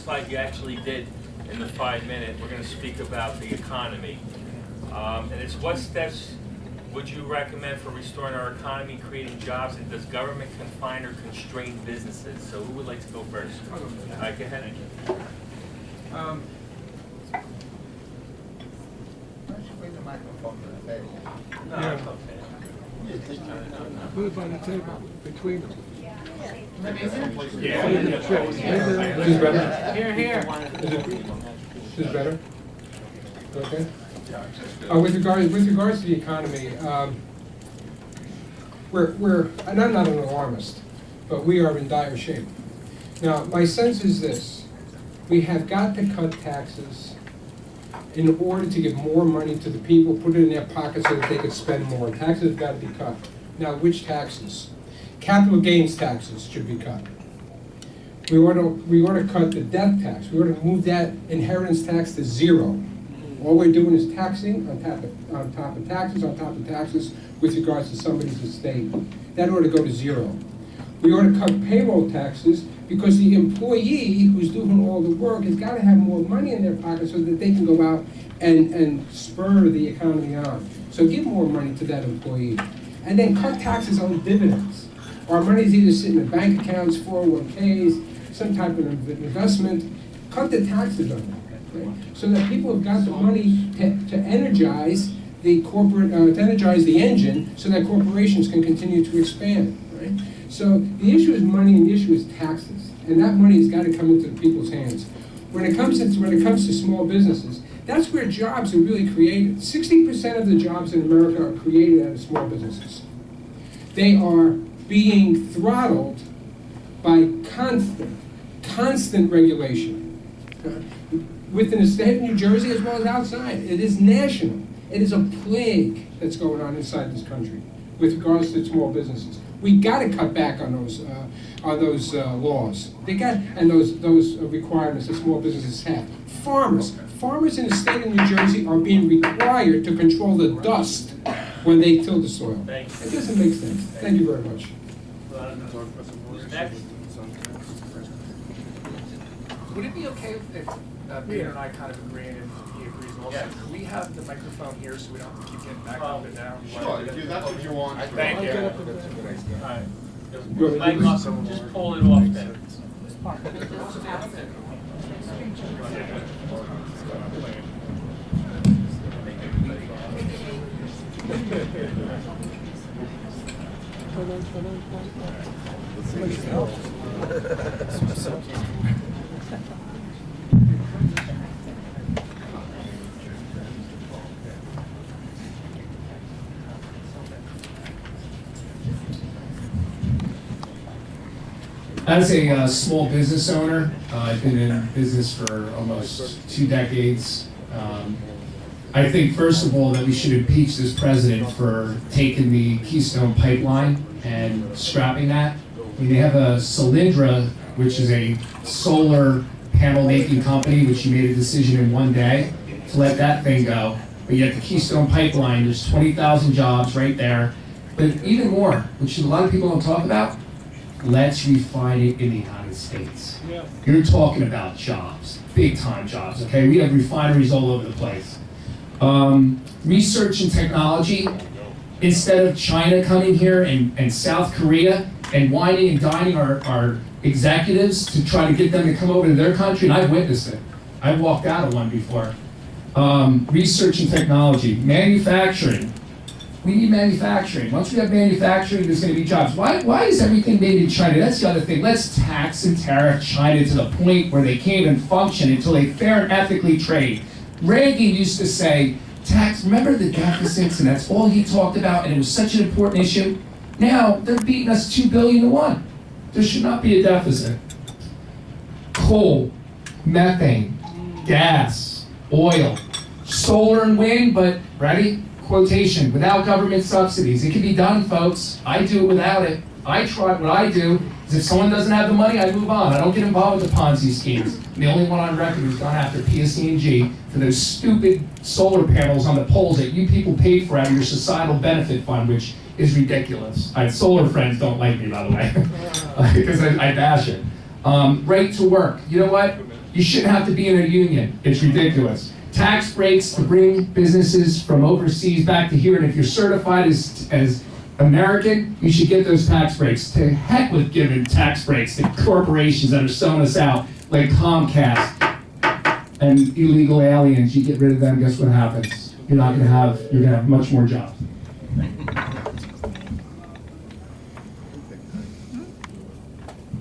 last slide you actually did in the 5 minute. We're going to speak about the economy. And it's what steps would you recommend for restoring our economy, creating jobs, and does government confine or constrain businesses? So who would like to go first? All right, go ahead. Why don't you bring the microphone to the table? No, Yeah. it's okay. Put it on the table between them. Yeah. This is better? Here, here. This is better? Okay. With regards to the economy, and I'm not an alarmist, but we are in dire shape. Now, my sense is this: we have got to cut taxes in order to give more money to the people, put it in their pockets so that they could spend more. Taxes have got to be cut. Now, which taxes? Capital gains taxes should be cut. We want to cut the death tax. We want to move that inheritance tax to zero. All we're doing is taxing on top of taxes with regards to somebody's estate. That ought to go to zero. We ought to cut payroll taxes because the employee who's doing all the work has got to have more money in their pocket so that they can go out and spur the economy on. So give more money to that employee. And then cut taxes on dividends. Our money's either sitting in bank accounts, 401ks, some type of investment. Cut the taxes on that, right? So that people have got the money to energize the corporate, to energize the engine so that corporations can continue to expand, right? So the issue is money and the issue is taxes. And that money has got to come into the people's hands. When it comes to small businesses, that's where jobs are really created. 60% of the jobs in America are created out of small businesses. They are being throttled by constant regulation within the state of New Jersey as well as outside. It is national. It is a plague that's going on inside this country with regards to small businesses. We got to cut back on those laws. And those requirements that small businesses have. Farmers in the state of New Jersey are being required to control the dust when they till the soil. It doesn't make sense. Thank you very much. Next. Would it be okay if Bader and I kind of agree and he agrees also? Yes. Could we have the microphone here so we don't have to keep getting back up and down? Sure, if that's what you want. Thank you. All right. Just pull it off then. As a small business owner, I've been in business for almost 2 decades. I think, first of all, that we should impeach this president for taking the Keystone Pipeline and scrapping that. I mean, they have a Solyndra, which is a solar panel making company, which he made a decision in one day to let that thing go. But yet the Keystone Pipeline, there's 20,000 jobs right there. But even more, which a lot of people don't talk about, let's refine it in the United States. Yeah. You're talking about jobs, big time jobs, okay? We have refineries all over the place. Research and technology, instead of China coming here and South Korea and whining and dining our executives to try to get them to come over to their country, and I've witnessed it. I've walked out of one before. Research and technology, manufacturing. We need manufacturing. Once we have manufacturing, there's going to be jobs. Why is everything made in China? That's the other thing. Let's tax and tariff China to the point where they can't even function until they fair and ethically trade. Reagan used to say, remember the deficits, and that's all he talked about, and it was such an important issue. Now, they're beating us 2 billion to 1. There should not be a deficit. Coal, methane, gas, oil, solar and wind, but, ready? Quotation, without government subsidies. It can be done, folks. I do it without it. I try. What I do is if someone doesn't have the money, I move on. I don't get involved with the Ponzi schemes. I'm the only one on record who's gone after PSE&G for those stupid solar panels on the poles that you people paid for out of your societal benefit fund, which is ridiculous. Solar friends don't like me, by the way, because I bash it. Right to work. You know what? You shouldn't have to be in a union. It's ridiculous. Tax breaks to bring businesses from overseas back to here, and if you're certified as American, you should get those tax breaks. To heck with giving tax breaks to corporations that are selling us out, like Comcast and illegal aliens. You get rid of them, guess what happens? You're gonna have much more jobs.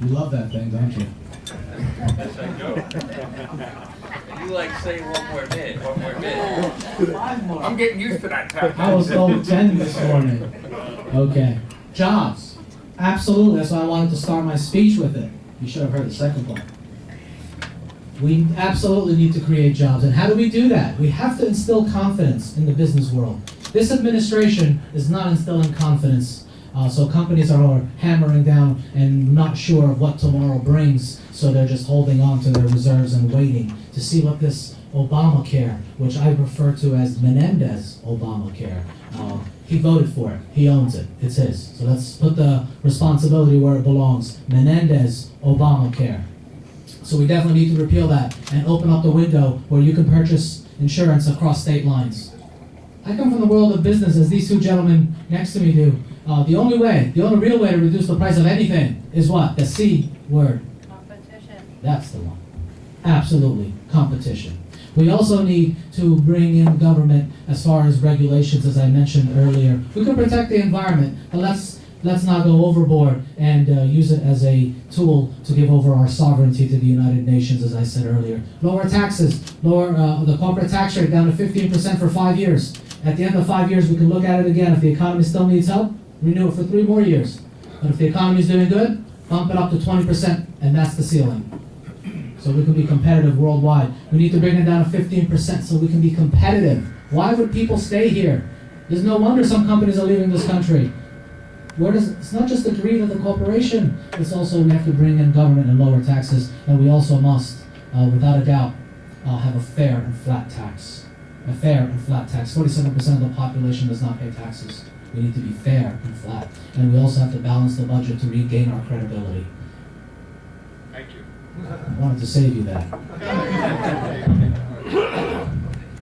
You love that thing, don't you? Yes, I do. You like saying one more minute. I'm getting used to that tax. I was told 10 this morning. Okay. Jobs. Absolutely. That's why I wanted to start my speech with it. You should have heard the second part. We absolutely need to create jobs. And how do we do that? We have to instill confidence in the business world. This administration is not instilling confidence. So companies are hammering down and not sure of what tomorrow brings. So they're just holding on to their reserves and waiting to see what this Obamacare, which I refer to as Menendez Obamacare, he voted for it. He owns it. It's his. So let's put the responsibility where it belongs. Menendez Obamacare. So we definitely need to repeal that and open up the window where you can purchase insurance across state lines. I come from the world of business, as these two gentlemen next to me do. The only real way to reduce the price of anything is what? The C word. Competition. That's the one. Absolutely. Competition. We also need to bring in government as far as regulations, as I mentioned earlier. We can protect the environment, but let's not go overboard and use it as a tool to give over our sovereignty to the United Nations, as I said earlier. Lower taxes, lower the corporate tax rate down to 15% for 5 years. At the end of 5 years, we can look at it again. If the economy still needs help, renew it for 3 more years. But if the economy is doing good, bump it up to 20%, and that's the ceiling. So we can be competitive worldwide. We need to bring it down to 15% so we can be competitive. Why would people stay here? There's no wonder some companies are leaving this country. It's not just the greed of the corporation, it's also we have to bring in government and lower taxes, and we also must, without a doubt, have a fair and flat tax. A fair and flat tax. 47% of the population does not pay taxes. We need to be fair and flat. And we also have to balance the budget to regain our credibility. Thank you. I wanted to save you that.